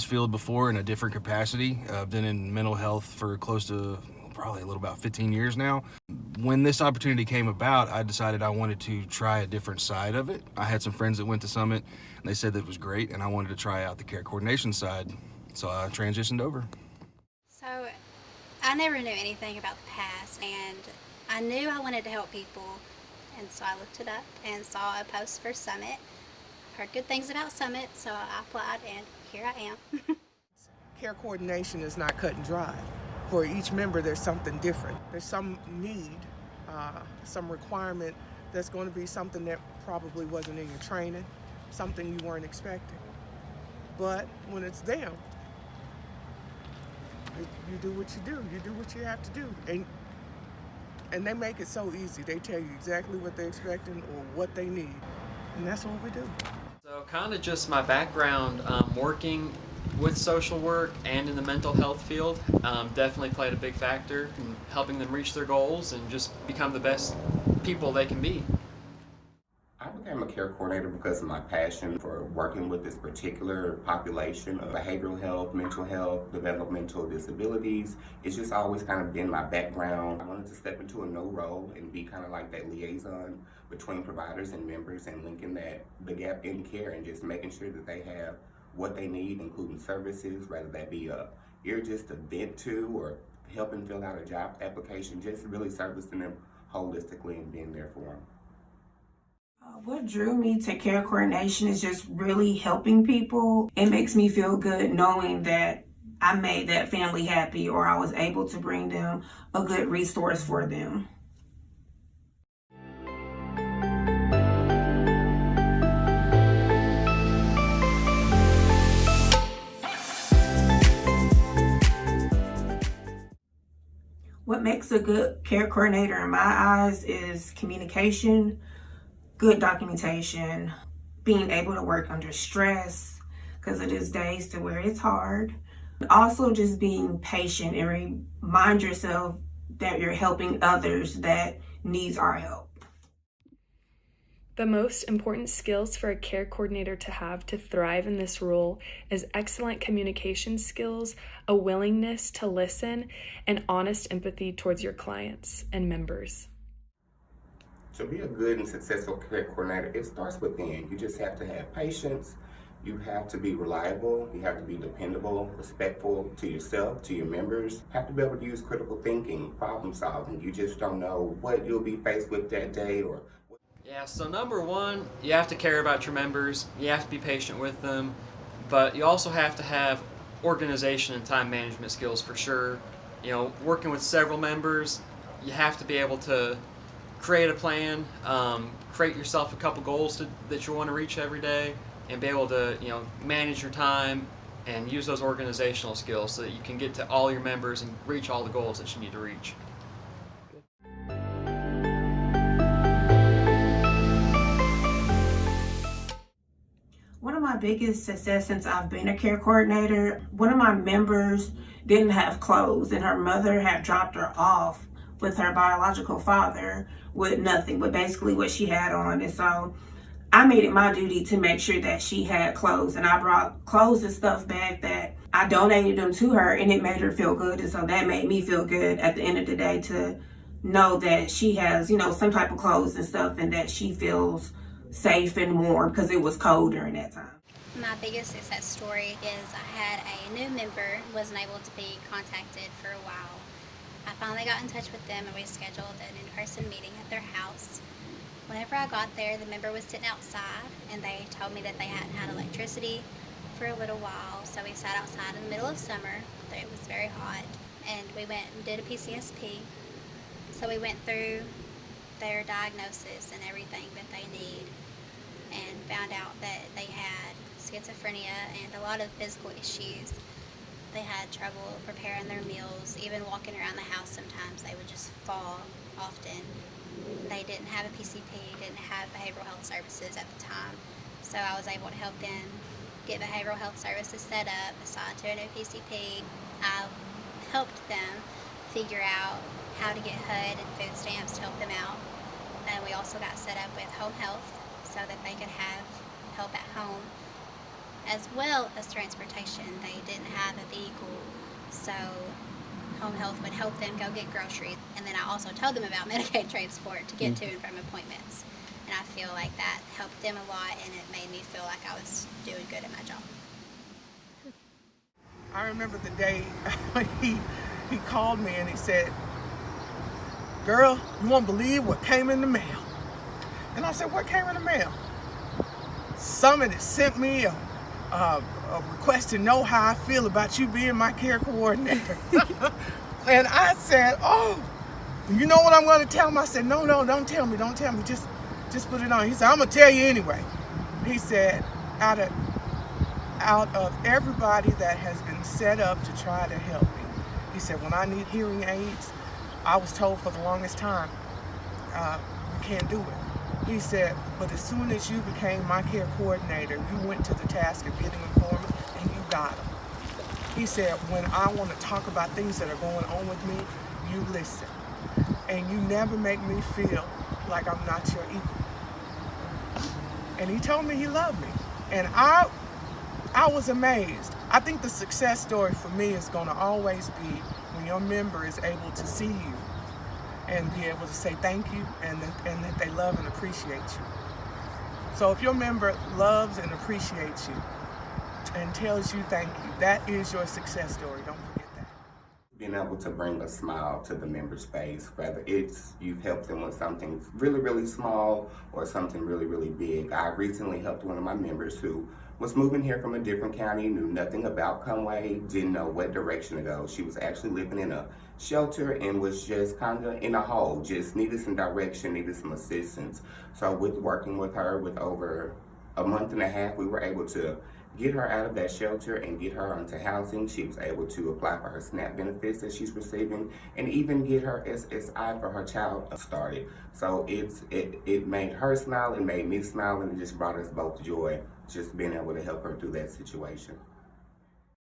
this field before in a different capacity. I've been in mental health for close to probably a little about 15 years now. When this opportunity came about, I decided I wanted to try a different side of it. I had some friends that went to Summit and they said that it was great, and I wanted to try out the care coordination side, so I transitioned over. So I never knew anything about the PASSE, and I knew I wanted to help people, and so I looked it up and saw a post for Summit. Heard good things about Summit, so I applied, and here I am. Care coordination is not cut and dry. For each member, there's something different. There's some need, some requirement that's going to be something that probably wasn't in your training, something you weren't expecting. But when it's them, you do what you do. You do what you have to do. And they make it so easy. They tell you exactly what they're expecting or what they need. And that's what we do. So kind of just my background working with social work and in the mental health field definitely played a big factor in helping them reach their goals and just become the best people they can be. I became a care coordinator because of my passion for working with this particular population of behavioral health, mental health, developmental disabilities. It's just always kind of been my background. I wanted to step into a new role and be kind of like that liaison between providers and members and linking the gap in care and just making sure that they have what they need, including services, whether that be a ear just to vent to or helping fill out a job application, just really servicing them holistically and being there for them. What drew me to care coordination is just really helping people. It makes me feel good knowing that I made that family happy, or I was able to bring them a good resource for them. What makes a good care coordinator in my eyes is communication, good documentation, being able to work under stress, because it is days to where it's hard. Also just being patient and remind yourself that you're helping others that needs our help. The most important skills for a care coordinator to have to thrive in this role is excellent communication skills, a willingness to listen, and honest empathy towards your clients and members. To be a good and successful care coordinator, it starts within. You just have to have patience. You have to be reliable. You have to be dependable, respectful to yourself, to your members. You have to be able to use critical thinking, problem solving. You just don't know what you'll be faced with that day. Yeah, so number one, you have to care about your members. You have to be patient with them. But you also have to have organization and time management skills for sure. You know, working with several members, you have to be able to create a plan, create yourself a couple goals that you want to reach every day, and be able to, manage your time and use those organizational skills so that you can get to all your members and reach all the goals that you need to reach. One of my biggest success since I've been a care coordinator, one of my members didn't have clothes, and her mother had dropped her off with her biological father with nothing but basically what she had on. And so I made it my duty to make sure that she had clothes, and I brought clothes and stuff back that I donated them to her, and it made her feel good. And so that made me feel good at the end of the day to know that she has, some type of clothes and stuff, and that she feels safe and warm because it was cold during that time. My biggest success story is I had a new member who wasn't able to be contacted for a while. I finally got in touch with them and we scheduled an in-person meeting at their house. Whenever I got there, the member was sitting outside and they told me that they hadn't had electricity for a little while, so we sat outside in the middle of summer. It was very hot, and we went and did a PCSP. So we went through their diagnosis and everything that they need and found out that they had schizophrenia and a lot of physical issues. They had trouble preparing their meals, even walking around the house sometimes they would just fall often. They didn't have a PCP, didn't have behavioral health services at the time, so I was able to help them get behavioral health services set up, assigned to a new PCP. I helped them figure out how to get HUD and food stamps to help them out. And we also got set up with home health so that they could have help at home. as well as transportation. They didn't have a vehicle, so home health would help them go get groceries. And then I also told them about Medicaid transport to get to and from appointments. And I feel like that helped them a lot, and it made me feel like I was doing good at my job. I remember the day he called me and he said, "Girl, you won't believe what came in the mail." And I said, "What came in the mail?" "Somebody sent me a request to know how I feel about you being my care coordinator." And I said, "Oh, you know what I'm going to tell him?" I said, No, don't tell me. Just put it on." He said, "I'm going to tell you anyway." He said, out of everybody that has been set up to try to help me, he said, when I need hearing aids, I was told for the longest time, you can't do it. He said, but as soon as you became my care coordinator, you went to the task of getting them for me, and you got them. He said, when I want to talk about things that are going on with me, you listen. And you never make me feel like I'm not your equal. And he told me he loved me. And I was amazed. I think the success story for me is going to always be when your member is able to see you and be able to say thank you, and that they love and appreciate you. So if your member loves and appreciates you and tells you thank you, that is your success story. Don't forget that. Being able to bring a smile to the member's face, whether it's you've helped them with something really, really small or something really, really big. I recently helped one of my members who was moving here from a different county, knew nothing about Conway, didn't know what direction to go. She was actually living in a shelter and was just kind of in a hole, just needed some direction, needed some assistance. So with working with her with over a month and a half, we were able to get her out of that shelter and get her onto housing. She was able to apply for her SNAP benefits that she's receiving, and even get her SSI for her child started. So it made her smile, it made me smile, and it just brought us both joy, just being able to help her through that situation.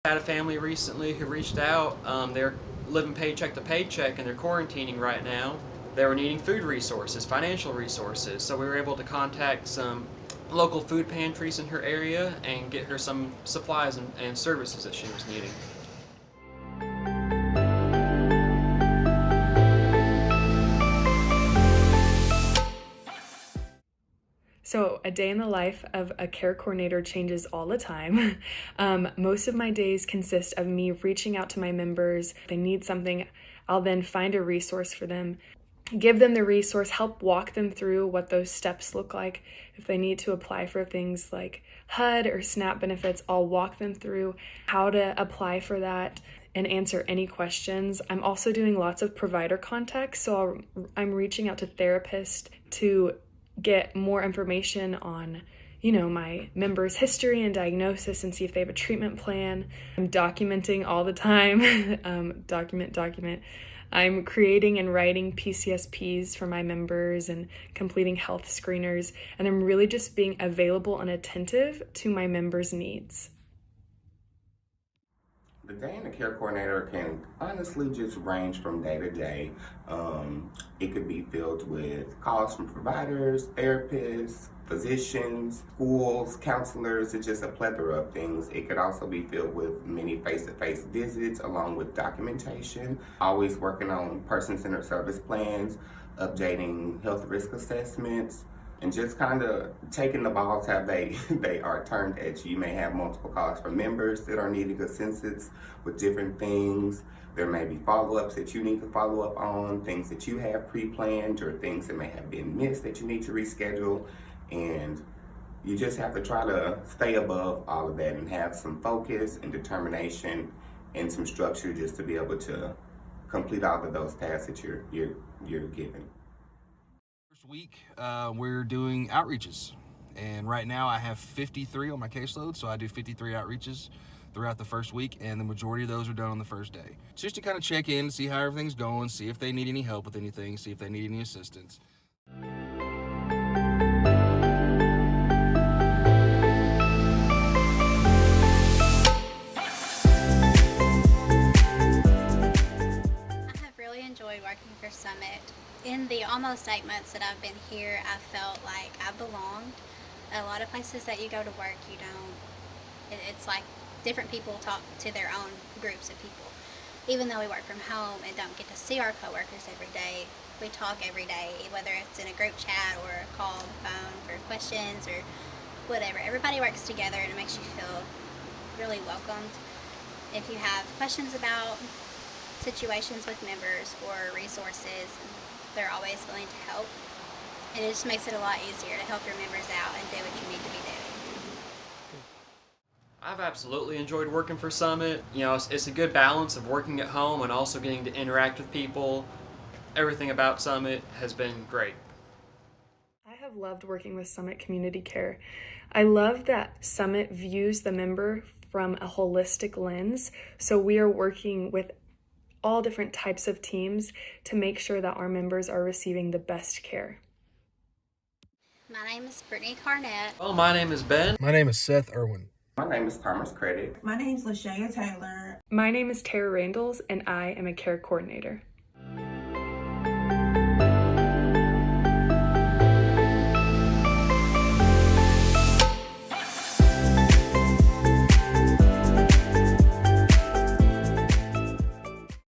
I had a family recently who reached out. They're living paycheck to paycheck and they're quarantining right now. They were needing food resources, financial resources, so we were able to contact some local food pantries in her area and get her some supplies and services that she was needing. So a day in the life of a care coordinator changes all the time. Most of my days consist of me reaching out to my members. If they need something, I'll then find a resource for them, give them the resource, help walk them through what those steps look like. If they need to apply for things like HUD or SNAP benefits, I'll walk them through how to apply for that and answer any questions. I'm also doing lots of provider contacts, so I'm reaching out to therapists to get more information on, my members' history and diagnosis and see if they have a treatment plan. I'm documenting all the time, document. I'm creating and writing PCSPs for my members and completing health screeners, and I'm really just being available and attentive to my members' needs. The day in the care coordinator can honestly just range from day to day. It could be filled with calls from providers, therapists, physicians, schools, counselors. It's just a plethora of things. It could also be filled with many face-to-face visits along with documentation, always working on person-centered service plans, updating health risk assessments, and just kind of taking the balls how they are turned at you. You may have multiple calls from members that are needing assistance with different things. There may be follow-ups that you need to follow up on, things that you have pre-planned or things that may have been missed that you need to reschedule. And you just have to try to stay above all of that and have some focus and determination and some structure just to be able to complete all of those tasks that you're given. First week, we're doing outreaches, and right now I have 53 on my caseload, so I do 53 outreaches throughout the first week, and the majority of those are done on the first day. It's just to kind of check in, see how everything's going, see if they need any help with anything, see if they need any assistance. Enjoyed working for Summit. In the almost 8 months that I've been here, I felt like I belonged. A lot of places that you go to work, you It's like different people talk to their own groups of people. Even though we work from home and don't get to see our coworkers every day, we talk every day, whether it's in a group chat or a call on the phone for questions or whatever. Everybody works together and it makes you feel really welcomed. If you have questions about situations with members or resources, they're always willing to help. And it just makes it a lot easier to help your members out and do what you need to be doing. I've absolutely enjoyed working for Summit. You know, it's a good balance of working at home and also getting to interact with people. Everything about Summit has been great. I have loved working with Summit Community Care. I love that Summit views the member from a holistic lens, so we are working with all different types of teams to make sure that our members are receiving the best care. My name is Brittany Carnett. Well, my name is Ben. My name is Seth Irwin. My name is Thomas Credit. My name's Lashaya Taylor. My name is Tara Randalls, and I am a care coordinator.